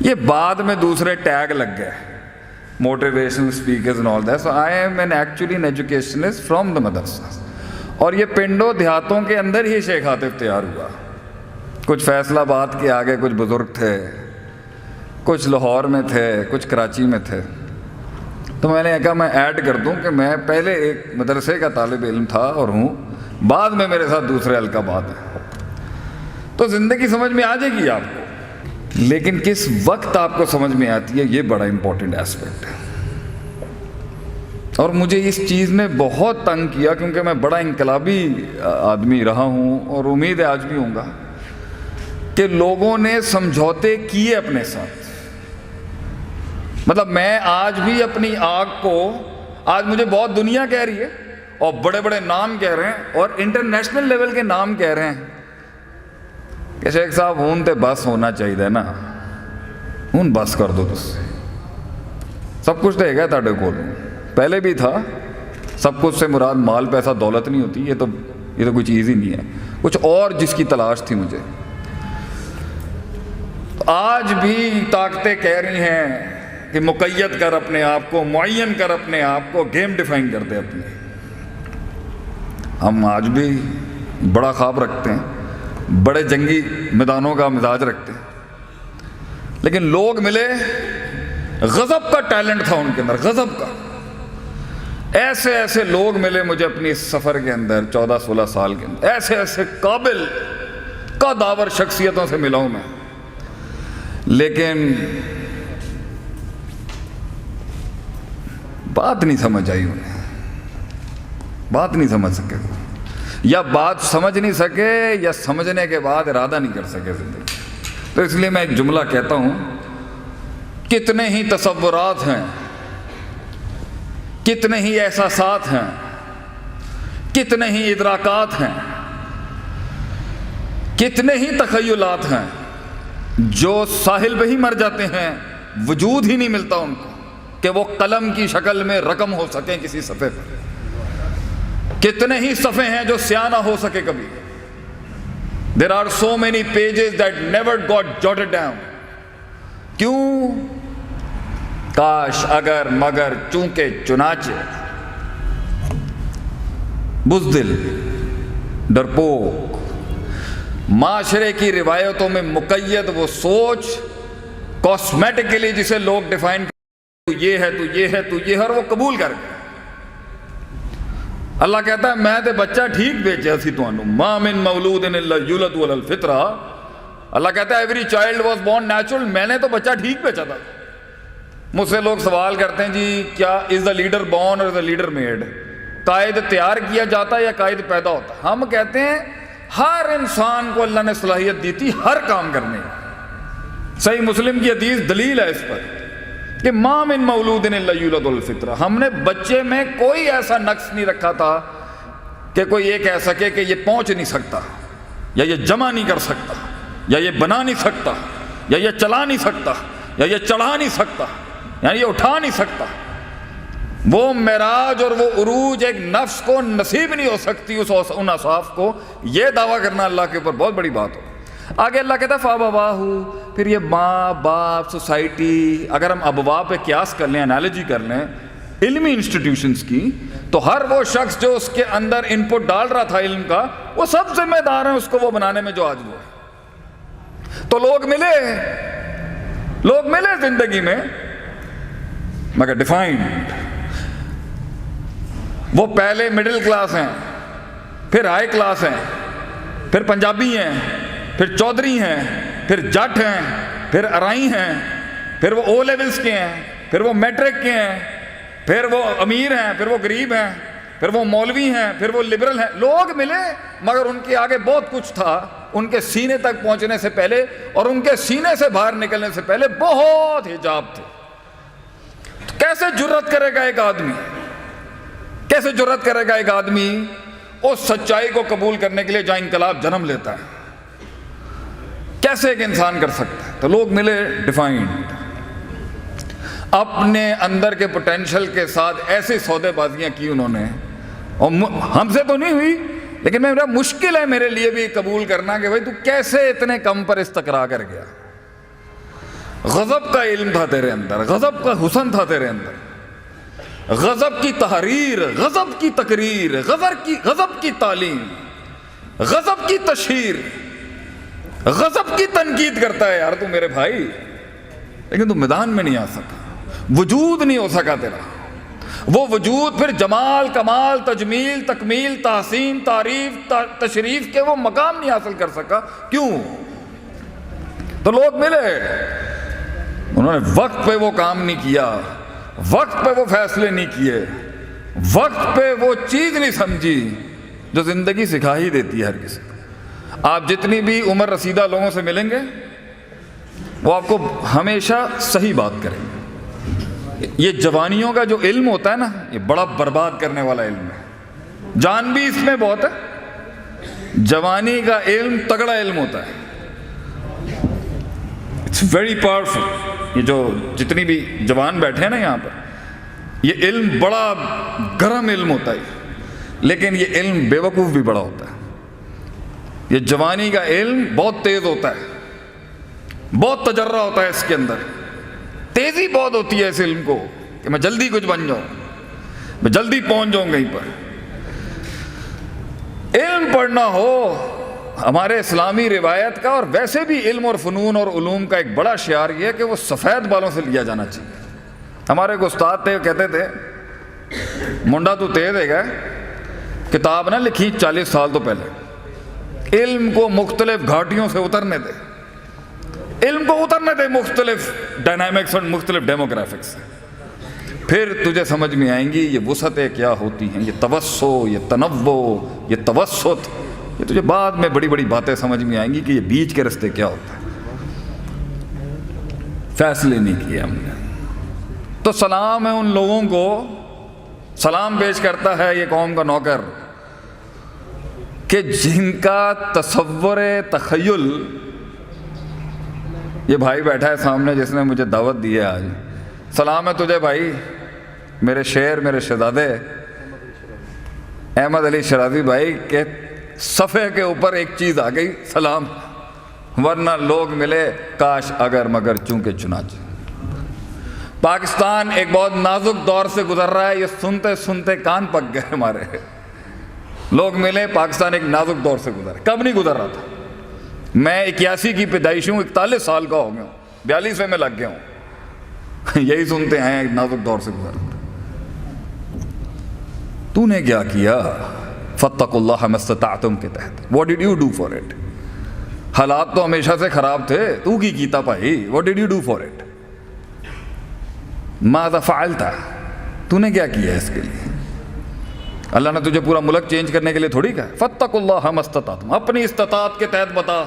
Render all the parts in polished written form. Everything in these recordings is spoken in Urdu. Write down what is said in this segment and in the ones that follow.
یہ بعد میں دوسرے ٹیگ لگ گئے, motivational speakers and all that. So I am an actually an educationist from the مدرسہ. اور یہ پنڈوں دیہاتوں کے اندر ہی شیخ عاطف تیار ہوا. کچھ فیصل آباد کے آگے کچھ بزرگ تھے, کچھ لاہور میں تھے, کچھ کراچی میں تھے. تو میں نے کہا میں ایڈ کر دوں کہ میں پہلے ایک مدرسے کا طالب علم تھا اور ہوں, بعد میں میرے ساتھ دوسرے القابات ہیں. تو زندگی سمجھ میں آ جائے گی آپ کو, لیکن کس وقت آپ کو سمجھ میں آتی ہے یہ بڑا امپورٹنٹ ایسپیکٹ ہے. اور مجھے اس چیز نے بہت تنگ کیا کیونکہ میں بڑا انقلابی آدمی رہا ہوں اور امید ہے آج بھی ہوں گا کہ لوگوں نے سمجھوتے کیے اپنے ساتھ. مطلب میں آج بھی اپنی آگ کو, آج مجھے بہت دنیا کہہ رہی ہے اور بڑے بڑے نام کہہ رہے ہیں اور انٹرنیشنل لیول کے نام کہہ رہے ہیں کہ شیخ صاحب ہون تے بس ہونا چاہیے نا, ہون بس کر دو. تس سب کچھ تو ہے تھوڑے کول, پہلے بھی تھا. سب کچھ سے مراد مال پیسہ دولت نہیں ہوتی, یہ تو کوئی چیز ہی نہیں ہے, کچھ اور جس کی تلاش تھی مجھے. آج بھی طاقتیں کہہ رہی ہیں کہ مقید کر اپنے آپ کو, معین کر اپنے آپ کو, گیم ڈیفائن کر دے اپنی. ہم آج بھی بڑا خواب رکھتے ہیں, بڑے جنگی میدانوں کا مزاج رکھتے ہیں, لیکن لوگ ملے, غضب کا ٹیلنٹ تھا ان کے اندر, غضب کا. ایسے ایسے لوگ ملے مجھے اپنی اس سفر کے اندر 14-16 سال کے اندر, ایسے ایسے قابل قداور شخصیتوں سے ملا ہوں میں. لیکن بات نہیں سمجھ آئی انہیں, بات نہیں سمجھ سکے, یا بات سمجھ نہیں سکے یا سمجھنے کے بعد ارادہ نہیں کر سکے زندگی. تو اس لیے میں ایک جملہ کہتا ہوں, کتنے ہی تصورات ہیں, کتنے ہی احساسات ہیں, کتنے ہی ادراکات ہیں, کتنے ہی تخیلات ہیں جو ساحل پہ ہی مر جاتے ہیں, وجود ہی نہیں ملتا ان کو کہ وہ قلم کی شکل میں رقم ہو سکیں کسی صفحے پر. کتنے ہی صفحے ہیں جو سیاہ نہ ہو سکے کبھی. There are so many pages that never got jotted down. کیوں؟ کاش, اگر, مگر, چونکہ, چنانچہ. بزدل, ڈرپوک, معاشرے کی روایتوں میں مقید وہ سوچ, کاسمیٹکلی جسے لوگ ڈیفائن تو یہ ہے, تو یہ ہے, تو یہ ہے, اور وہ قبول کر گئے. اللہ کہتا ہے میں تے بچہ ٹھیک بھیجا سی تانوں, ما من مولود الا یولد علی الفطرہ. اللہ کہتا ہے every child was born natural, میں نے تو بچہ ٹھیک بھیجا تھا. مجھ سے لوگ سوال کرتے ہیں جی کیا از دا لیڈر بورن اور از دا لیڈر میڈ, قائد تیار کیا جاتا ہے یا قائد پیدا ہوتا ہے؟ ہم کہتے ہیں ہر انسان کو اللہ نے صلاحیت دی تھی ہر کام کرنے کی. صحیح مسلم کی حدیث دلیل ہے اس پر کہ ما من مولود الا یولد الفطرہ. ہم نے بچے میں کوئی ایسا نقص نہیں رکھا تھا کہ کوئی یہ کہہ سکے کہ یہ پہنچ نہیں سکتا, یا یہ جمع نہیں کر سکتا, یا یہ بنا نہیں سکتا, یا یہ چلا نہیں سکتا, یا یہ چڑھا نہیں سکتا, یعنی یہ اٹھا نہیں سکتا. وہ معراج اور وہ عروج ایک نفس کو نصیب نہیں ہو سکتی ان اصحاف کو. یہ دعویٰ کرنا اللہ کے اوپر بہت بڑی بات ہو. آگے اللہ کہتا ہے فَأَبَوَاهُ, پھر یہ ماں باپ, سوسائٹی, اگر ہم ابوا پہ قیاس کر لیں, انالوجی کر لیں علمی انسٹیٹیوشنز کی, تو ہر وہ شخص جو اس کے اندر ان پٹ ڈال رہا تھا علم کا, وہ سب ذمہ دار ہیں اس کو وہ بنانے میں جو آج وہ ہے. تو لوگ ملے زندگی میں, مگر ڈیفائنڈ. وہ پہلے مڈل کلاس ہیں, پھر ہائی کلاس ہیں, پھر پنجابی ہیں, پھر چودھری ہیں, پھر جٹ ہیں, پھر ارائی ہیں, پھر وہ او لیولز کے ہیں, پھر وہ میٹرک کے ہیں, پھر وہ امیر ہیں, پھر وہ غریب ہیں, پھر وہ مولوی ہیں, پھر وہ لبرل ہیں. لوگ ملے مگر ان کے آگے بہت کچھ تھا. ان کے سینے تک پہنچنے سے پہلے اور ان کے سینے سے باہر نکلنے سے پہلے بہت حجاب تھے. کیسے جرأت کرے گا ایک آدمی, کیسے جرأت کرے گا ایک آدمی اس سچائی کو قبول کرنے کے لیے جہاں انقلاب جنم لیتا ہے؟ کیسے ایک انسان کر سکتا ہے؟ تو لوگ ملے ڈیفائنڈ, اپنے اندر کے پوٹینشل کے ساتھ ایسی سودے بازیاں کی انہوں نے, اور ہم سے تو نہیں ہوئی, لیکن میرا مشکل ہے میرے لیے بھی قبول کرنا کہ بھائی تو کیسے اتنے کم پر استقرا کر گیا. غضب کا علم تھا تیرے اندر، غضب کا حسن تھا تیرے اندر، غضب کی تحریر، غضب کی تقریر، غضب کی تعلیم، غضب کی تشہیر، غضب کی تنقید کرتا ہے یار تو میرے بھائی، لیکن تو میدان میں نہیں آ سکا، وجود نہیں ہو سکا تیرا، وہ وجود پھر جمال، کمال، تجمیل، تکمیل، تحسین، تعریف، تشریف کے وہ مقام نہیں حاصل کر سکا۔ کیوں؟ تو لوگ ملے، انہوں نے وقت پہ وہ کام نہیں کیا، وقت پہ وہ فیصلے نہیں کیے، وقت پہ وہ چیز نہیں سمجھی جو زندگی سکھا ہی دیتی ہے ہر کسی کو۔ آپ جتنی بھی عمر رسیدہ لوگوں سے ملیں گے وہ آپ کو ہمیشہ صحیح بات کریں گے۔ یہ جوانیوں کا جو علم ہوتا ہے نا، یہ بڑا برباد کرنے والا علم ہے، جان بھی اس میں بہت ہے، جوانی کا علم تگڑا علم ہوتا ہے، اٹس ویری پاورفل۔ یہ جو جتنی بھی جوان بیٹھے ہیں نا یہاں پر، یہ علم بڑا گرم علم ہوتا ہے، لیکن یہ علم بے وقوف بھی بڑا ہوتا ہے۔ یہ جوانی کا علم بہت تیز ہوتا ہے، بہت تجربہ ہوتا ہے اس کے اندر، تیزی بہت ہوتی ہے اس علم کو کہ میں جلدی کچھ بن جاؤں، میں جلدی پہنچ جاؤں کہیں پر۔ علم پڑھنا ہو، ہمارے اسلامی روایت کا اور ویسے بھی علم اور فنون اور علوم کا ایک بڑا شعار یہ ہے کہ وہ سفید بالوں سے لیا جانا چاہیے۔ ہمارے ایک استاد تھے، کہتے تھے منڈا تو تیز ہے گا، کتاب نہ لکھی 40 سال تو پہلے، علم کو مختلف گھاٹیوں سے اترنے دے، علم کو اترنے دے مختلف ڈائنامکس اور مختلف ڈیموگرافکس سے، پھر تجھے سمجھ میں آئیں گی یہ وسعتیں کیا ہوتی ہیں، یہ توسع، یہ تنوع، یہ توسط، یہ تجھے بعد میں بڑی بڑی باتیں سمجھ میں آئیں گی کہ یہ بیچ کے رستے کیا ہوتا ہے۔ فیصلے نہیں کیے ہم نے۔ تو سلام ہے ان لوگوں کو، سلام پیش کرتا ہے یہ قوم کا نوکر کہ جن کا تصور تخیل، یہ بھائی بیٹھا ہے سامنے جس نے مجھے دعوت دی ہے آج، سلام ہے تجھے بھائی، میرے شیر، میرے شہزادے احمد علی شرازی بھائی کے صفحے کے اوپر ایک چیز آ گئی، سلام، ورنہ لوگ ملے کاش اگر مگر چونکہ چنانچہ۔ پاکستان ایک بہت نازک دور سے گزر رہا ہے، یہ سنتے سنتے کان پک گئے ہمارے، لوگ ملے، پاکستان ایک نازک دور سے گزر، کب نہیں گزر رہا تھا؟ میں 81 کی پیدائش ہوں، 41 سال کا ہو گیا ہوں، 42 میں لگ گیا ہوں، یہی سنتے ہیں ایک نازک دور سے گزر رہا تھا۔ تو نے کیا کیا؟ فاتقوا اللہ ما استطعتم کے تحت، what did you do for it؟ حالات تو ہمیشہ سے خراب تھے، تو کی کیتا بھائی، what did you do for it؟ ماذا فعلت؟ تو نے کیا کیا اس کے لیے؟ اللہ نے تجھے پورا ملک چینج کرنے کے لیے تھوڑی کہا، فاتقوا اللہ ما استطعتم، اپنی استطاعت کے تحت بتا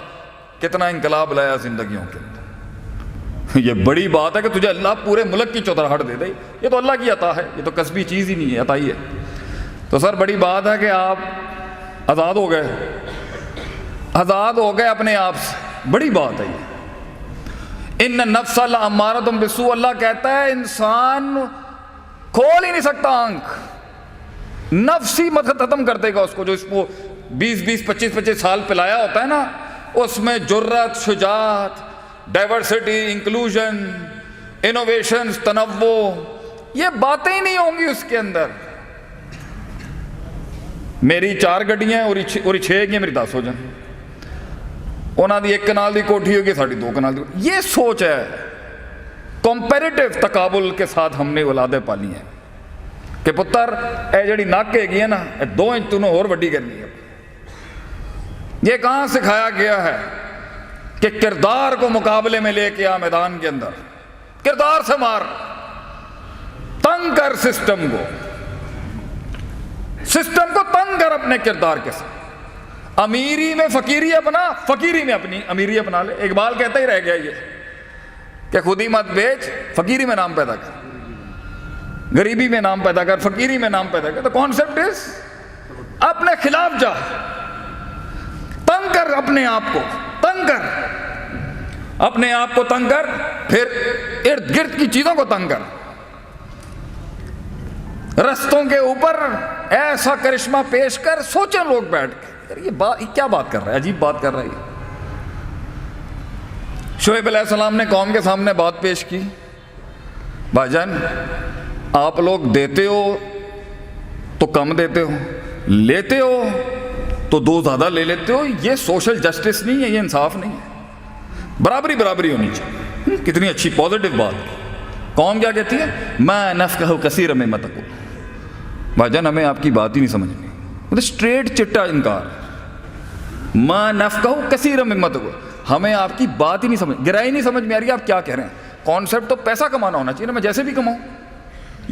کتنا انقلاب لایا زندگیوں کے اندر۔ یہ بڑی بات ہے کہ تجھے اللہ پورے ملک کی چودراہٹ دے دے، یہ تو اللہ کی عطا ہے، یہ تو کسبی چیز ہی نہیں ہے، عطا ہی ہے۔ تو سر بڑی بات ہے کہ آپ آزاد ہو گئے، آزاد ہو گئے اپنے آپ سے، بڑی بات ہے یہ۔ ان النفس لامارۃ بالسوء، اللہ کہتا ہے انسان کھول ہی نہیں سکتا آنکھ، نفس ہی مت ختم کر دے گا اس کو، جو اس کو 20 25 سال پلایا ہوتا ہے نا، اس میں جرات، شجاعت، ڈائیورسٹی، انکلوژن، انوویشنز، تنوع، یہ باتیں ہی نہیں ہوں گی اس کے اندر۔ میری 4 گڈیاں اور 6 گیا، میری 10 ہو جائیں، انہاں دی 1 کنال دی کوٹھی ہوگی، ساڑھی 2 کنال دی، یہ سوچ ہے۔ کمپیریٹیو تقابل کے ساتھ ہم نے اولادیں پالی ہیں کہ پتر اے جڑی نک ہے گی نا، 2 انچ تو نے اور وڈی کرنی ہے۔ یہ کہاں سکھایا گیا ہے کہ کردار کو مقابلے میں لے کے آ میدان کے اندر، کردار سے مار، تنگ کر سسٹم کو، سسٹم کو تنگ کر اپنے کردار کے ساتھ۔ امیری میں فقیری اپنا، فقیری میں اپنی امیری اپنا لے۔ اقبال کہتا ہی رہ گیا یہ کہ خودی مت بیچ، فقیری میں نام پیدا کر، غریبی میں نام پیدا کر، فقیری میں نام پیدا کر۔ تو کانسیپٹ از اپنے خلاف جا، تنگ کر اپنے آپ کو، تنگ کر اپنے آپ کو، تنگ کر، پھر ارد گرد کی چیزوں کو تنگ کر، رستوں کے اوپر ایسا کرشمہ پیش کر۔ سوچیں لوگ بیٹھ کے، یہ کیا بات کر رہا ہے، عجیب بات کر رہا ہے۔ شعیب علیہ السلام نے قوم کے سامنے بات پیش کی, بھائی جان آپ لوگ دیتے ہو تو کم دیتے ہو, لیتے ہو تو دو زیادہ لے لیتے ہو, یہ سوشل جسٹس نہیں ہے, یہ انصاف نہیں ہے, برابری برابری ہونی چاہیے. کتنی اچھی پازیٹو بات. قوم کیا کہتی ہے؟ ما نفقہ کثیر مما تقول. بھائی جان ہمیں آپ کی بات ہی نہیں سمجھنی, مطلب اسٹریٹ چٹا انکار. ما نفقہ کثیر مما تقول, ہمیں آپ کی بات ہی نہیں سمجھ, گہرائی نہیں سمجھ میں آ رہی ہے آپ کیا کہہ رہے ہیں. کانسیپٹ تو پیسہ کمانا ہونا چاہیے نا, میں جیسے بھی کماؤں.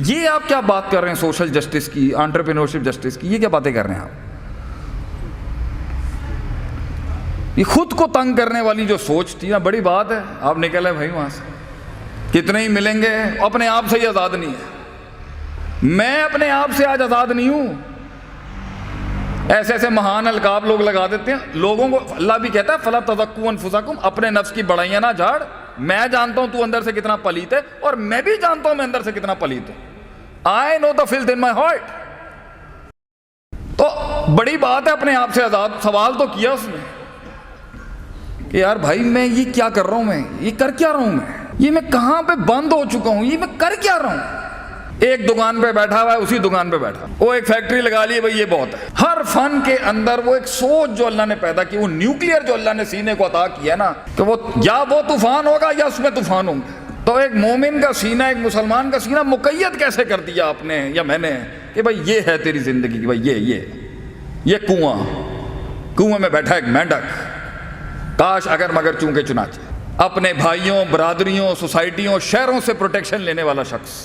یہ آپ کیا بات کر رہے ہیں سوشل جسٹس کی, انٹرپرینورشپ جسٹس کی, یہ کیا باتیں کر رہے ہیں آپ؟ یہ خود کو تنگ کرنے والی جو سوچ تھی نا, بڑی بات ہے. آپ نکلے بھائی وہاں سے, کتنے ہی ملیں گے, اپنے آپ سے ہی آزاد نہیں ہے. میں اپنے آپ سے آج آزاد نہیں ہوں. ایسے ایسے مہان القاب لوگ لگا دیتے ہیں لوگوں کو. اللہ بھی کہتا ہے فلا تزکوا انفسکم, اپنے نفس کی بڑائیاں نہ جھاڑ. میں جانتا ہوں تو اندر سے کتنا پلیت ہے, اور میں بھی جانتا ہوں میں اندر سے کتنا پلیت ہوں. I know the filth in my heart. تو بڑی بات ہے اپنے آپ سے آزاد. سوال تو کیا اس نے کہ یار بھائی میں یہ کیا کر رہا ہوں, میں یہ کر کیا رہا ہوں, یہ میں کہاں پہ بند ہو چکا ہوں, یہ میں کر کیا رہا ہوں. ایک دکان پہ بیٹھا ہوا ہے, اسی دکان پہ بیٹھا, وہ ایک فیکٹری لگا لی, بھائی یہ بہت ہے. ہر فن کے اندر وہ ایک سوچ جو اللہ نے پیدا کی, وہ نیوکلیئر جو اللہ نے سینے کو عطا کیا نا, کہ وہ یا وہ طوفان ہوگا یا اس میں طوفان ہوں گے. تو ایک مومن کا سینہ, ایک مسلمان کا سینہ مقید کیسے کر دیا آپ نے یا میں نے کہ بھائی یہ ہے تیری زندگی کی, بھائی یہ کنواں میں بیٹھا ایک مینڈک, کاش اگر مگر چونکہ چنانچہ, اپنے بھائیوں, برادریوں, سوسائٹیوں, شہروں سے پروٹیکشن لینے والا شخص.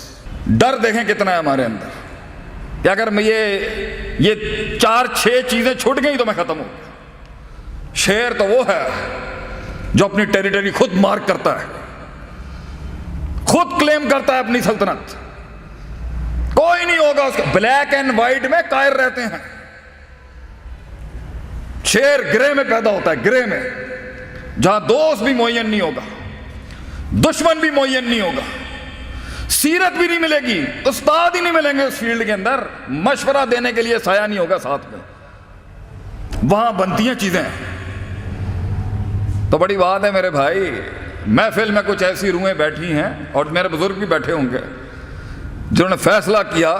ڈر دیکھیں کتنا ہے ہمارے اندر کہ اگر میں یہ 4-6 چیزیں چھوٹ گئی تو میں ختم ہوں. شیر تو وہ ہے جو اپنی ٹیریٹری خود مارک کرتا ہے, خود کلیم کرتا ہے اپنی سلطنت, کوئی نہیں ہوگا اس کا. بلیک اینڈ وائٹ میں قائر رہتے ہیں. شیر گرے میں پیدا ہوتا ہے, گرے میں, جہاں دوست بھی معین نہیں ہوگا, دشمن بھی معین نہیں ہوگا, سیرت بھی نہیں ملے گی, استاد ہی نہیں ملیں گے اس فیلڈ کے اندر, مشورہ دینے کے لیے سایہ نہیں ہوگا ساتھ میں. وہاں بنتی ہیں چیزیں. تو بڑی بات ہے میرے بھائی, محفل میں کچھ ایسی روحیں بیٹھی ہیں, اور میرے بزرگ بھی بیٹھے ہوں گے, جنہوں نے فیصلہ کیا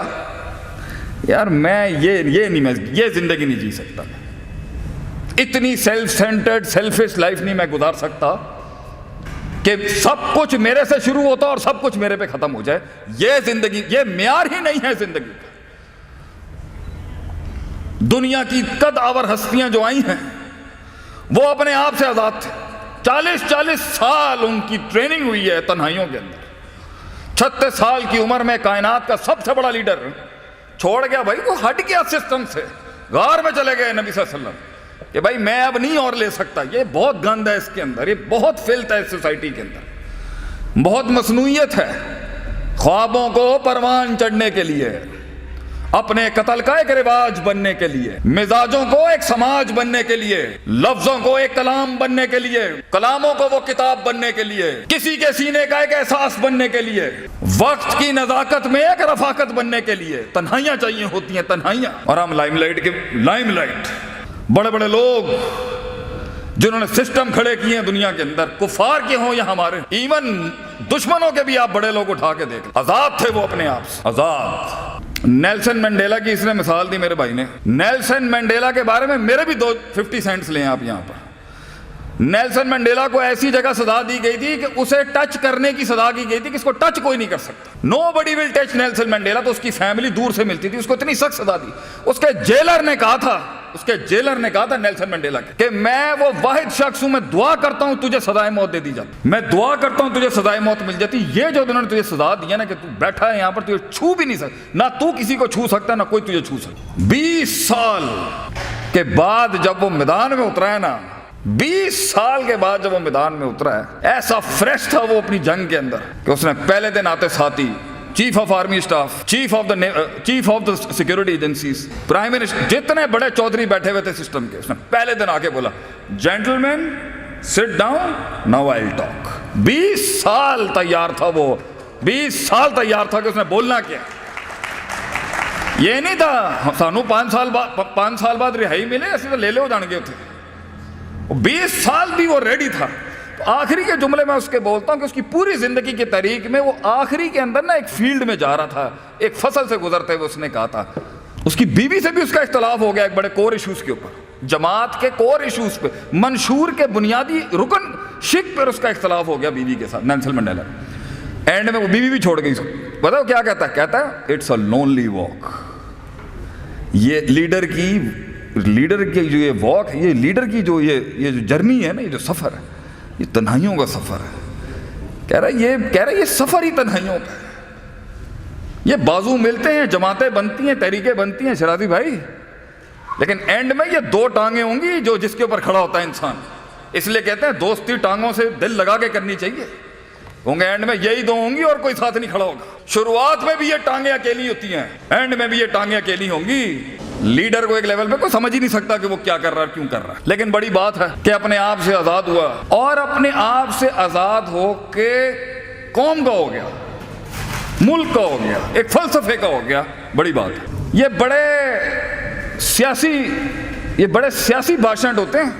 یار میں یہ زندگی نہیں جی سکتا, اتنی سیلف سینٹرڈ سیلفش لائف نہیں میں گزار سکتا کہ سب کچھ میرے سے شروع ہوتا اور سب کچھ میرے پہ ختم ہو جائے. یہ زندگی, یہ معیار ہی نہیں ہے زندگی کا. دنیا کی قد آور ہستیاں جو آئی ہیں وہ اپنے آپ سے آزاد تھے. 40 سال ان کی ٹریننگ ہوئی ہے تنہائیوں کے اندر. 36 سال کی عمر میں کائنات کا سب سے بڑا لیڈر چھوڑ گیا بھائی, وہ ہٹ گیا سسٹم سے, غار میں چلے گئے نبی صلی اللہ علیہ وسلم کہ بھائی میں اب نہیں اور لے سکتا, یہ بہت گند ہے اس کے اندر, یہ بہت فلت ہے اس سوسائٹی کے اندر, بہت مصنوعیت ہے. خوابوں کو پروان چڑھنے کے لیے, اپنے قتل کا ایک رواج بننے کے لیے, مزاجوں کو ایک سماج بننے کے لیے, لفظوں کو ایک کلام بننے کے لیے, کلاموں کو وہ کتاب بننے کے لیے, کسی کے سینے کا ایک احساس بننے کے لیے, وقت کی نزاکت میں ایک رفاقت بننے کے لیے تنہائیاں چاہیے ہوتی ہیں, تنہائیاں. اور ہم لائم لائٹ بڑے بڑے لوگ جنہوں نے سسٹم کھڑے کیے ہیں دنیا کے اندر, کفار کے ہوں یا ہمارے, ایون دشمنوں کے بھی آپ بڑے لوگ اٹھا کے دیکھ, آزاد تھے وہ اپنے آپ سے, آزاد. نیلسن منڈیلا کی اس نے مثال دی میرے بھائی نے. نیلسن منڈیلا کے بارے میں میرے بھی 50 سینٹس لیں آپ یہاں پر. نیلسن منڈیلا کو ایسی جگہ سزا دی گئی تھی کہ اسے ٹچ کرنے کی سزا کی گئی تھی کہ اس کو ٹچ کوئی نہیں کر سکتا. نو بڈی ول ٹچ نیلسن منڈیلا. تو اس کی فیملی دور سے ملتی تھی, اس کو اتنی سخت سزا دی. اس کے جیلر نے کہا تھا نیلسن منڈیلا کہ میں وہ واحد شخص ہوں, میں دعا کرتا ہوں تجھے سزائے موت دے دی جاتی, میں دعا کرتا ہوں تجھے سزائے موت مل جاتی. یہ جو انہوں نے تجھے سزا دی ہے نا کہ تو بیٹھا ہے یہاں پر, تجھے چھو بھی نہیں سکتا, نہ تو کسی کو چھو سکتا نہ کوئی تجھے چھو سکتا. 20 سال کے بعد جب وہ میدان میں اترا ہے نا, 20 سال کے بعد جب وہ میدان میں اترا ہے, ایسا فریش تھا وہ اپنی جنگ کے اندر کہ اس نے پہلے دن آتے ساتھی, chief of army staff, chief of the security agencies, prime minister, جتنے بڑے چودھری بیٹھے ہوئے تھے سسٹم کے, اس نے پہلے دن آ کے بولا gentleman sit down now I will talk. 20 سال تیار تھا وہ, 20 سال تیار تھا کہ اس نے بولنا کیا. یہ نہیں تھا سانو 5 سال بعد رہائی ملے, ایسے تو لے لے ہو جان گے تھے. 20 سال بھی وہ ریڈی تھا تو آخری کے جملے میں اس کے بولتا ہوں کہ اس کی پوری زندگی کی تاریخ میں وہ آخری کے اندر نا ایک فیلڈ میں جا رہا تھا, ایک فصل سے گزرتے ہوئے اس نے کہا تھا, اس کی بیوی سے بھی اس کا اختلاف ہو گیا ایک بڑے کور ایشوز کے اوپر, جماعت کے کور ایشوز پہ, منشور کے بنیادی رکن شک پر اس کا اختلاف ہو گیا بیوی کے ساتھ, نیلسن منڈیلا. اینڈ میں وہ بیوی بھی چھوڑ گئی. بتاؤ کیا کہتا ہے؟ کہتا ہے اٹس اے لونلی واک. یہ لیڈر کی جو یہ واک, یہ لیڈر کی جو یہ جو جرنی ہے نا, یہ جو سفر ہے, یہ تنہائیوں کا سفر ہے. کہہ رہا ہے یہ سفر ہی تنہائیوں کا ہے. یہ بازو ملتے ہیں, جماعتیں بنتی ہیں, تحریکیں بنتی ہیں شرازی بھائی, لیکن اینڈ میں یہ دو ٹانگیں ہوں گی جو جس کے اوپر کھڑا ہوتا ہے انسان. اس لیے کہتے ہیں دوستی ٹانگوں سے دل لگا کے کرنی چاہیے, ہوں گے اینڈ میں یہی دو ہوں گی اور کوئی ساتھ نہیں کھڑا ہوگا. شروعات میں بھی یہ ٹانگیں اکیلی ہوتی ہیں, اینڈ میں بھی یہ ٹانگیں اکیلی ہوں گی. لیڈر کو ایک لیول پہ کوئی سمجھ ہی نہیں سکتا کہ وہ کیا کر رہا ہے, کیوں کر رہا ہے. لیکن بڑی بات ہے کہ اپنے آپ سے آزاد ہوا, اور اپنے آپ سے آزاد ہو کے قوم کا ہو گیا, ملک کا ہو گیا, ایک فلسفے کا ہو گیا. بڑی بات ہے. یہ بڑے سیاسی بھاشن ہوتے ہیں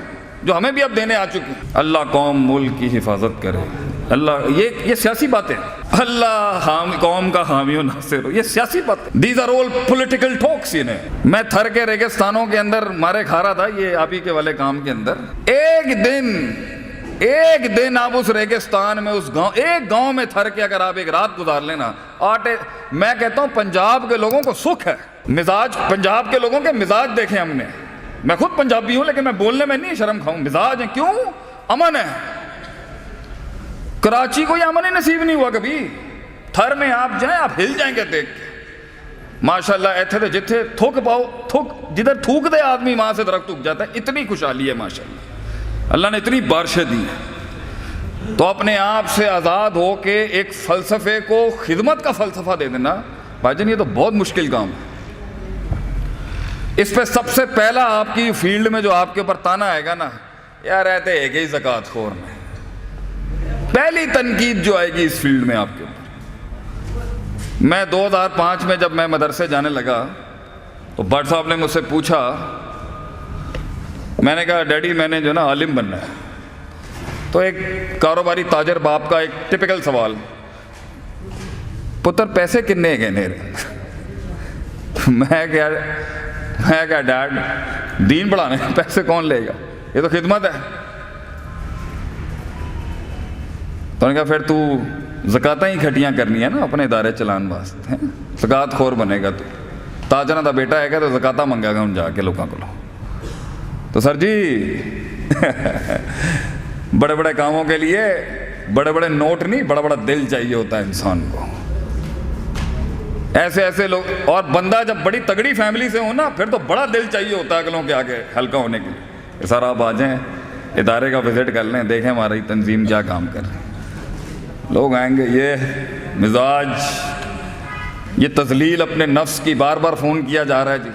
جو ہمیں بھی اب دینے آ چکے ہیں. اللہ قوم ملک کی حفاظت کرے, اللہ, یہ سیاسی باتیں, اللہ قوم کا حامی و ناصر ہو, یہ سیاسی باتیں. دیز آر آل پولیٹیکل ٹاکس. میں تھر کے ریگستانوں کے اندر مارے کھا رہا تھا یہ آپ ہی کے والے کام کے اندر. ایک دن آپ اس ریگستان میں, اس گاؤں, ایک گاؤں میں تھر کے اگر آپ ایک رات گزار لینا, میں کہتا ہوں پنجاب کے لوگوں کو سکھ ہے. مزاج پنجاب کے لوگوں کے مزاج دیکھیں ہم نے. میں خود پنجابی ہوں لیکن میں بولنے میں نہیں شرم کھاؤں. مزاج ہیں, کیوں؟ امن ہے. کراچی کو یہ امن ہی نصیب نہیں ہوا کبھی. تھر میں آپ جائیں, آپ ہل جائیں گے دیکھ کے. ماشاءاللہ ایتھے تے جتھے تھوک پاؤ, جدھر تھوک دے آدمی وہاں سے درخت اگ جاتا ہے. اتنی خوشحالی ہے ماشاءاللہ, اللہ نے اتنی بارشیں دی ہیں. تو اپنے آپ سے آزاد ہو کے ایک فلسفے کو خدمت کا فلسفہ دے دینا بھائی جان, یہ تو بہت مشکل کام ہے. اس پہ سب سے پہلا آپ کی فیلڈ میں جو آپ کے اوپر تانا آئے گا نا, یار رہتے ایک ہی زکوٰۃ خور میں. پہلی تنقید جو آئے گی اس فیلڈ میں آپ کے اوپر. میں 2005 میں جب میں مدرسے جانے لگا تو بٹ صاحب نے مجھ سے پوچھا, میں نے کہا ڈیڈی میں نے جو نا عالم بننا ہے. تو ایک کاروباری تاجر باپ کا ایک ٹپیکل سوال, پتر پیسے کنے گئے نیرے. میں کہا ڈیڈ دین پڑھانے پیسے کون لے گا, یہ تو خدمت ہے. تو نے کہا پھر تو زکاتیں ہی کھٹیاں کرنی ہے نا اپنے ادارے چلان واسطے, زکات خور بنے گا تو. تاجرہ دا بیٹا ہے گا تو زکاتہ منگا گا ان جا کے لوگوں کو. تو سر جی بڑے بڑے کاموں کے لیے بڑے بڑے نوٹ نہیں, بڑا بڑا دل چاہیے ہوتا ہے انسان کو. ایسے لوگ, اور بندہ جب بڑی تگڑی فیملی سے ہو نا پھر تو بڑا دل چاہیے ہوتا ہے اگلوں کے آگے ہلکا ہونے کے لیے. سر آپ آ جائیں ادارے کا وزٹ کر لیں, دیکھیں ہماری تنظیم کیا کام کر رہی ہے. لوگ آئیں گے, یہ مزاج, یہ تذلیل اپنے نفس کی, بار بار فون کیا جا رہا ہے جی.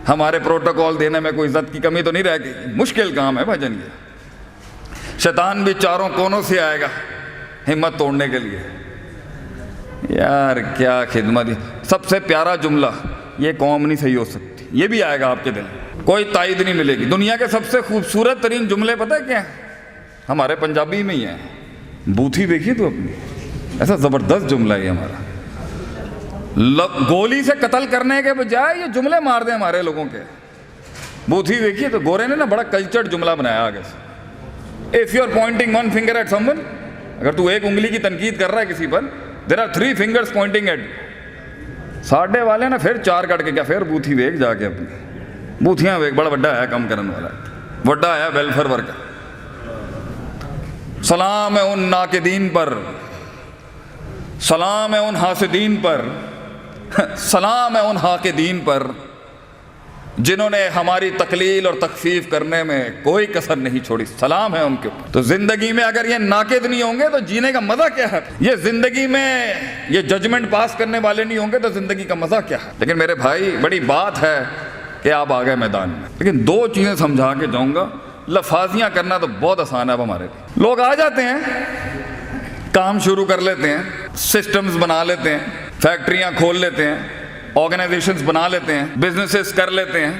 ہمارے پروٹوکول دینے میں کوئی عزت کی کمی تو نہیں رہ گئی. مشکل کام ہے بھجن. یہ شیطان بھی چاروں کونوں سے آئے گا ہمت توڑنے کے لیے. یار کیا خدمت. سب سے پیارا جملہ, یہ قوم نہیں صحیح ہو سکتی, یہ بھی آئے گا آپ کے دل, کوئی تائید نہیں ملے گی. دنیا کے سب سے خوبصورت ترین جملے پتہ ہے کیا ہیں؟ ہمارے پنجابی میں ہی ہیں. بوتھی دیکھیے تو اپنی, ایسا زبردست جملہ ہے ہمارا. گولی سے قتل کرنے کے بجائے یہ جملے مار دیں ہمارے لوگوں کے. بوتھی دیکھیے تو گورے نے نا بڑا کلچرڈ جملہ بنایا آگے سے. If you are pointing one finger at someone, اگر تو ایک انگلی کی تنقید کر رہا ہے کسی پر, there are 3 fingers pointing at. ساڈے والے نا پھر 4 کٹ کے کیا, پھر بوتھی ویک جا کے اپنی بوتھیاں ویک. بڑا بڑا ہے کم کرنے والا, بڑا ہے ویلفیئر ورکر. سلام ہے ان ناقدین پر, سلام ہے ان حاسدین پر, سلام ہے ان حاقدین پر جنہوں نے ہماری تقلیل اور تخفیف کرنے میں کوئی کسر نہیں چھوڑی. سلام ہے ان کے اوپر. تو زندگی میں اگر یہ ناقد نہیں ہوں گے تو جینے کا مزہ کیا ہے؟ یہ زندگی میں یہ ججمنٹ پاس کرنے والے نہیں ہوں گے تو زندگی کا مزہ کیا ہے؟ لیکن میرے بھائی بڑی بات ہے کہ آپ آ گئے میدان میں. لیکن 2 چیزیں سمجھا کے جاؤں گا. لفاظیاں کرنا تو بہت آسان ہے اب ہمارے لیے. لوگ آ جاتے ہیں, کام شروع کر لیتے ہیں, سسٹمز بنا لیتے ہیں, فیکٹریاں کھول لیتے ہیں, آرگنائزیشنز بنا لیتے ہیں, بزنسز کر لیتے ہیں,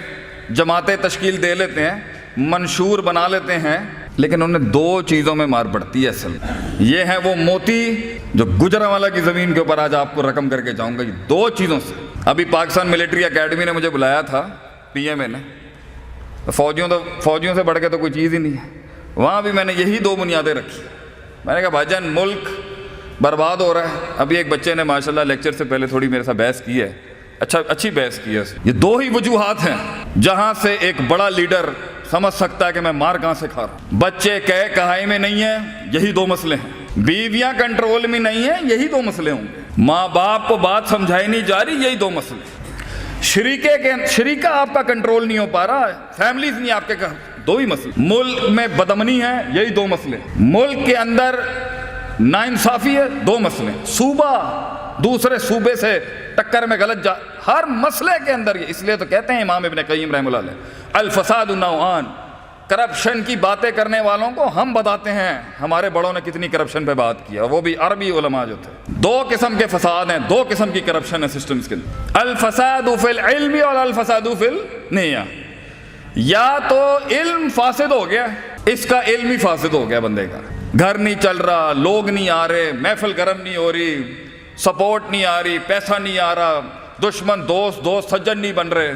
جماعتیں تشکیل دے لیتے ہیں, منشور بنا لیتے ہیں, لیکن انہیں دو چیزوں میں مار پڑتی ہے اصل میں. یہ ہے وہ موتی جو گجرانوالہ کی زمین کے اوپر آج آپ کو رقم کر کے جاؤں گا. یہ دو چیزوں سے. ابھی پاکستان ملٹری اکیڈمی نے مجھے بلایا تھا, پی ایم اے نے. فوجیوں سے بڑھ کے تو کوئی چیز ہی نہیں ہے. وہاں بھی میں نے یہی دو بنیادیں رکھی. میں نے کہا بھائی جان ملک برباد ہو رہا ہے. ابھی ایک بچے نے ماشاءاللہ لیکچر سے پہلے تھوڑی میرے ساتھ بحث کی ہے, اچھی بحث کی ہے. یہ دو ہی وجوہات ہیں جہاں سے ایک بڑا لیڈر سمجھ سکتا ہے کہ میں مار کہاں سے کھا رہا ہوں. بچے کہائی میں نہیں ہیں, یہی دو مسئلے ہیں. بیویاں کنٹرول میں نہیں ہیں, یہی دو مسئلے ہوں گے. ماں باپ کو بات سمجھائی نہیں جا رہی, یہی دو مسئلے. شریکہ آپ کا کنٹرول نہیں ہو پا رہا, فیملیز نہیں آپ کے, دو ہی مسئلے. ملک میں بدامنی ہے, یہی دو مسئلے. ملک کے اندر ناانصافی ہے, دو مسئلے. صوبہ دوسرے صوبے سے ٹکر میں غلط ہر مسئلے کے اندر یہ. اس لیے تو کہتے ہیں امام ابن قیم رحمہ اللہ علیہ, الفساد نوعان. کرپشن کی باتیں کرنے والوں کو ہم بتاتے ہیں ہمارے بڑوں نے کتنی کرپشن پہ بات کیا, وہ بھی عربی علماء جو تھے. دو قسم کے فساد ہیں, دو قسم کی کرپشن ہے سسٹمز کے اندر. الفساد فی العلم اور الفساد فی النیہ. یا تو علم فاسد ہو گیا, اس کا علم ہی فاسد ہو گیا بندے کا. گھر نہیں چل رہا, لوگ نہیں آ رہے, محفل گرم نہیں ہو رہی, سپورٹ نہیں آ رہی, پیسہ نہیں آ رہا, دشمن دوست سجن نہیں بن رہے,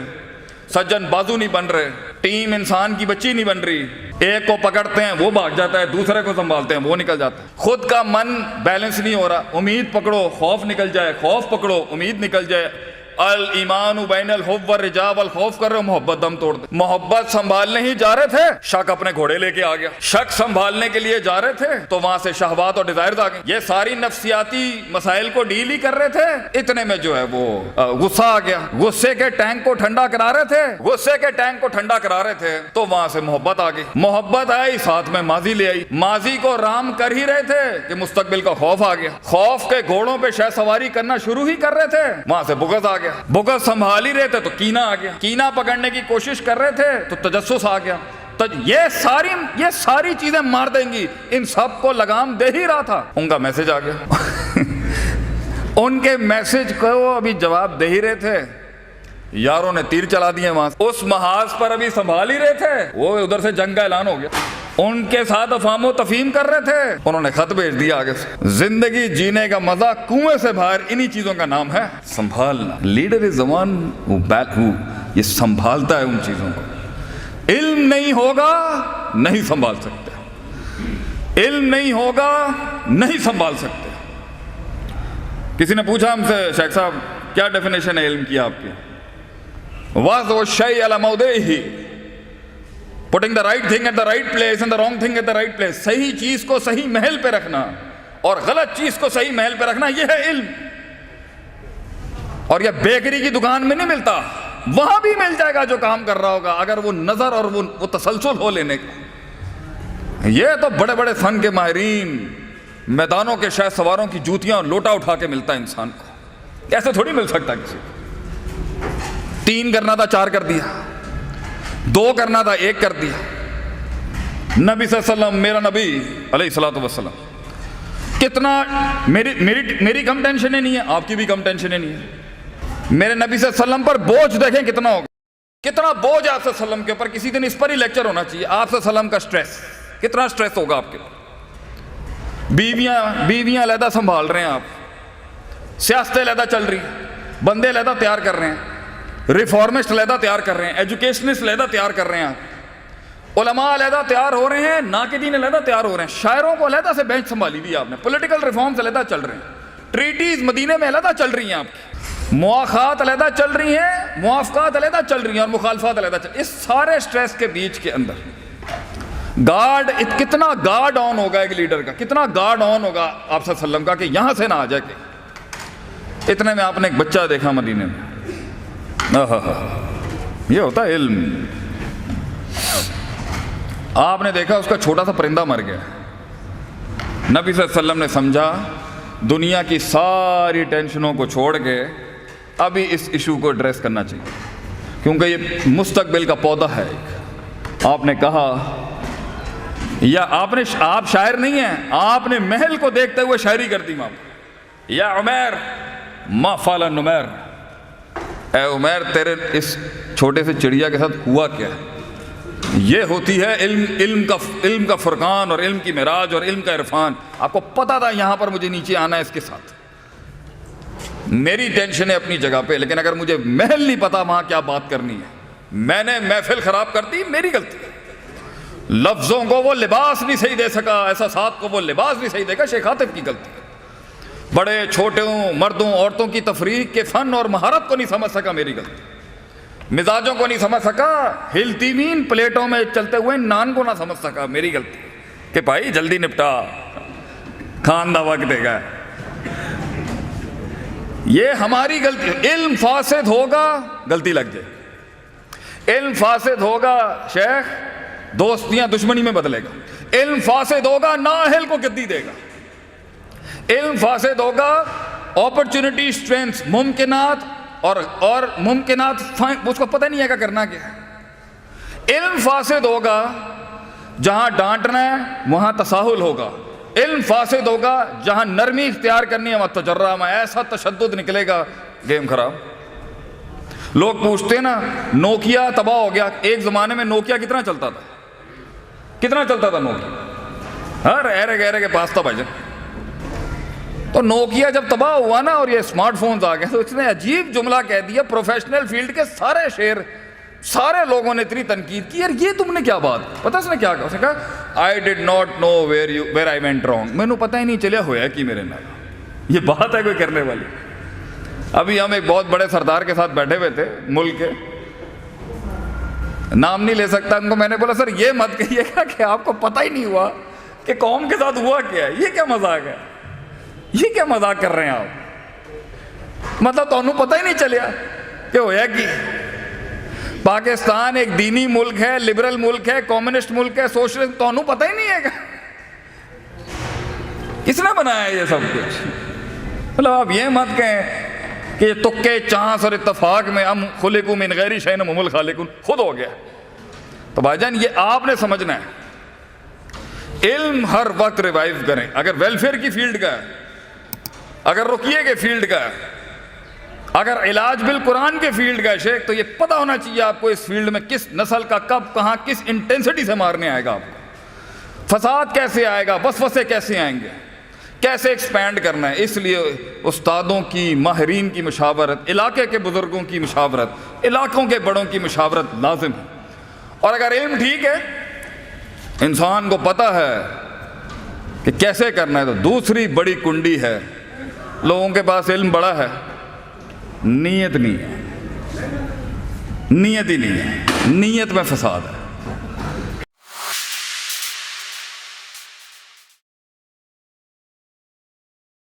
سجن بازو نہیں بن رہے, ٹیم انسان کی بچی نہیں بن رہی. ایک کو پکڑتے ہیں وہ بھاگ جاتا ہے, دوسرے کو سنبھالتے ہیں وہ نکل جاتا ہے. خود کا من بیلنس نہیں ہو رہا, امید پکڑو خوف نکل جائے, خوف پکڑو امید نکل جائے. الایمان بین الحب والرجاء والخوف کر رہے ہو, محبت دم توڑ دے. محبت سنبھالنے ہی جا رہے تھے, شک اپنے گھوڑے لے کے آ گیا. شک سنبھالنے کے لیے جا رہے تھے تو وہاں سے شہوات اور ڈیزائرز آ گئے. یہ ساری نفسیاتی مسائل کو ڈیل ہی کر رہے تھے, اتنے میں جو ہے وہ غصہ آ گیا. غصے کے ٹینک کو ٹھنڈا کرا رہے تھے, تو وہاں سے محبت آ گئی. محبت آئی, ساتھ میں ماضی لے آئی. ماضی کو رام کر ہی رہے تھے کہ مستقبل کا خوف آ گیا. خوف کے گھوڑوں پہ شہ سواری کرنا شروع ہی کر رہے تھے, وہاں سے بغض آ گیا. بغض سنبھال ہی رہے تھے تو کینہ آ گیا. کینہ پکڑنے کی کوشش کر رہے تھے تو تجسس آ گیا. یہ ساری چیزیں مار دیں گی. ان سب کو لگام دے ہی رہا تھا, ان کا میسج آ گیا. ان کے میسج کو ابھی جواب دے ہی رہے تھے, یاروں نے تیر چلا دیے وہاں. اس محاذ پر ابھی سنبھال ہی رہے تھے, وہ ادھر سے جنگ کا اعلان ہو گیا. ان کے ساتھ افہام و تفہیم کر رہے تھے, انہوں نے خط بھیج دیا آگے سے. زندگی جینے کا مزہ کنویں سے باہر, انہی چیزوں کا نام ہے سنبھالنا. Leader is the one who یہ سنبھالتا ہے ان چیزوں کو. علم نہیں ہوگا نہیں سنبھال سکتے, علم نہیں ہوگا نہیں سنبھال سکتے. کسی نے پوچھا ہم سے, شیخ صاحب کیا ڈیفینیشن ہے علم کی آپ کی؟ وَضْعُ الشَّيْءِ عَلَى مَوْضِعِهِ, putting the right thing at the right place and the wrong thing at the right place. صحیح چیز کو صحیح محل پہ رکھنا اور غلط چیز کو صحیح محل پہ رکھنا, یہ ہے علم. اور یہ بیکری کی دکان میں نہیں ملتا, وہاں بھی مل جائے گا جو کام کر رہا ہوگا, اگر وہ نظر اور وہ تسلسل ہو لینے کا. یہ تو بڑے بڑے فن کے ماہرین, میدانوں کے شہ سواروں کی جوتیاں اور لوٹا اٹھا کے ملتا ہے انسان کو. ایسے تھوڑی مل سکتا کسی کو. 3 کرنا تھا 4 کر دیا, 2 کرنا تھا 1 کر دیا. نبی صلی اللہ علیہ وسلم, میرا نبی علیہ الصلوۃ والسلام, کتنا میری کم ٹینشنیں نہیں ہے, آپ کی بھی کم ٹینشنیں نہیں ہے. میرے نبی صلی اللہ علیہ وسلم پر بوجھ دیکھیں کتنا ہوگا, کتنا بوجھ آپ صلی اللہ علیہ وسلم کے اوپر. کسی دن اس پر ہی لیکچر ہونا چاہیے, آپ صلی اللہ علیہ وسلم کا سٹریس, کتنا سٹریس ہوگا آپ کے اوپر. بیویاں علیحدہ سنبھال رہے ہیں آپ, سیاستیں علیحدہ چل رہی ہیں, بندے علیحدہ تیار کر رہے ہیں, ریفارمسٹ علیحدہ تیار کر رہے ہیں, ایجوکیشنسٹ علیحدہ تیار کر رہے ہیں, علماء علیحدہ تیار ہو رہے ہیں, ناقدین علیحدہ تیار ہو رہے ہیں, شاعروں کو علیحدہ سے بینچ سنبھالی ہوئی آپ نے, پولیٹیکل ریفارمز علیحدہ چل رہے ہیں, ٹریٹیز مدینے میں علیحدہ چل رہی ہیں آپ کی, مواخات علیحدہ چل رہی ہیں, موافقات علیحدہ چل رہی ہیں, اور مخالفات علیحدہ چل رہی ہیں. اس سارے سٹریس کے بیچ کے اندر کتنا گارڈ آن ہوگا ایک لیڈر کا, کتنا گارڈ آن ہوگا آپ صلی اللہ علیہ وسلم کا, کہ یہاں سے نہ آ جائے. کہ اتنے میں آپ نے ایک بچہ دیکھا مدینے میں, یہ ہوتا ہے علم. آپ نے دیکھا اس کا چھوٹا سا پرندہ مر گیا, نبی صلی اللہ علیہ وسلم نے سمجھا دنیا کی ساری ٹینشنوں کو چھوڑ کے ابھی اس ایشو کو ایڈریس کرنا چاہیے, کیونکہ یہ مستقبل کا پودا ہے. آپ نے کہا, یا آپ شاعر نہیں ہیں, آپ نے محل کو دیکھتے ہوئے شاعری کر دی. یا عمیر ما فعل النمیر, اے عمیر تیرے اس چھوٹے سے چڑیا کے ساتھ ہوا کیا ہے؟ یہ ہوتی ہے علم کا فرقان اور علم کی معراج اور علم کا عرفان. آپ کو پتا تھا یہاں پر مجھے نیچے آنا ہے اس کے ساتھ. میری ٹینشن ہے اپنی جگہ پہ, لیکن اگر مجھے محل نہیں پتا وہاں کیا بات کرنی ہے, میں نے محفل خراب کر دی, میری غلطی. لفظوں کو وہ لباس نہیں صحیح دے سکا, احساسات کو وہ لباس نہیں صحیح دے گا, شیخ عاطف کی غلطی. بڑے چھوٹوں, مردوں, عورتوں کی تفریق کے فن اور مہارت کو نہیں سمجھ سکا, میری غلطی. مزاجوں کو نہیں سمجھ سکا, ہلتی ہوئی پلیٹوں میں چلتے ہوئے نان کو نہ سمجھ سکا, میری غلطی. کہ بھائی جلدی نپٹا, کھان دا وقت دے گا. یہ ہماری غلطی. علم فاسد ہوگا غلطی لگ جائے, علم فاسد ہوگا شیخ دوستیاں دشمنی میں بدلے گا, علم فاسد ہوگا نااہل کو گدی دے گا, علم فاسد ہوگا اپرچونٹی اسٹرینتھ ممکنات اور ممکنات اس کو پتہ نہیں ہے کہ کرنا کیا ہے. علم فاسد ہوگا جہاں ڈانٹنا ہے وہاں تساہل ہوگا, علم فاسد ہوگا جہاں نرمی اختیار کرنی ہے وہاں تجرہ میں ایسا تشدد نکلے گا, گیم خراب. لوگ پوچھتے ہیں نا نوکیا تباہ ہو گیا, ایک زمانے میں نوکیا کتنا چلتا تھا, کتنا چلتا تھا نوکیا, ہر ایرے گہرے کے پاس تھا بھائی جان. تو نوکیا جب تباہ ہوا نا اور یہ اسمارٹ فونز آ گئے تو اس نے عجیب جملہ کہہ دیا, پروفیشنل فیلڈ کے سارے شیر, سارے لوگوں نے اتنی تنقید کی, یار یہ تم نے کیا بات, پتہ اس نے کیا کہا, اس نے کہا I did not know where I went wrong, میں نے پتہ ہی نہیں چلیا ہویا کہ میرے نال. یہ بات ہے کوئی کرنے والی. ابھی ہم ایک بہت بڑے سردار کے ساتھ بیٹھے ہوئے تھے ملک کے, نام نہیں لے سکتا ان کو, میں نے بولا سر یہ مت کہیے گا کہ آپ کو پتہ ہی نہیں ہوا کہ قوم کے ساتھ ہوا کیا ہے, یہ کیا مذاق ہے, یہ کیا مذاق کر رہے ہیں آپ, مطلب تو انہوں پتہ ہی نہیں چلیا کہ ہویا کی. پاکستان ایک دینی ملک ہے, لبرل ملک ہے, کمیونسٹ ملک ہے, سوشلسٹ, تو انہوں پتہ ہی نہیں ہے. کس نے بنایا یہ سب کچھ؟ مطلب آپ یہ مت کہیں کہ یہ تکے چانس اور اتفاق میں ہم خلقوا من غیر شیء وهم الخالقون خود ہو گیا. تو بھائی جان یہ آپ نے سمجھنا ہے, علم ہر وقت ریوائیو کریں. اگر ویلفیئر کی فیلڈ کا ہے, اگر رقیے کے فیلڈ کا ہے, اگر علاج بالقرآن کے فیلڈ کا ہے شیخ, تو یہ پتہ ہونا چاہیے آپ کو اس فیلڈ میں کس نسل کا کب کہاں کس انٹینسٹی سے مارنے آئے گا آپ کو, فساد کیسے آئے گا, وسوسے کیسے آئیں گے, کیسے ایکسپینڈ کرنا ہے. اس لیے استادوں کی, ماہرین کی مشاورت, علاقے کے بزرگوں کی مشاورت, علاقوں کے بڑوں کی مشاورت لازم ہے. اور اگر علم ٹھیک ہے, انسان کو پتہ ہے کہ کیسے کرنا ہے, تو دوسری بڑی کنڈی ہے, لوگوں کے پاس علم بڑا ہے, نیت نہیں ہے, نیت ہی نہیں ہے, نیت میں فساد ہے.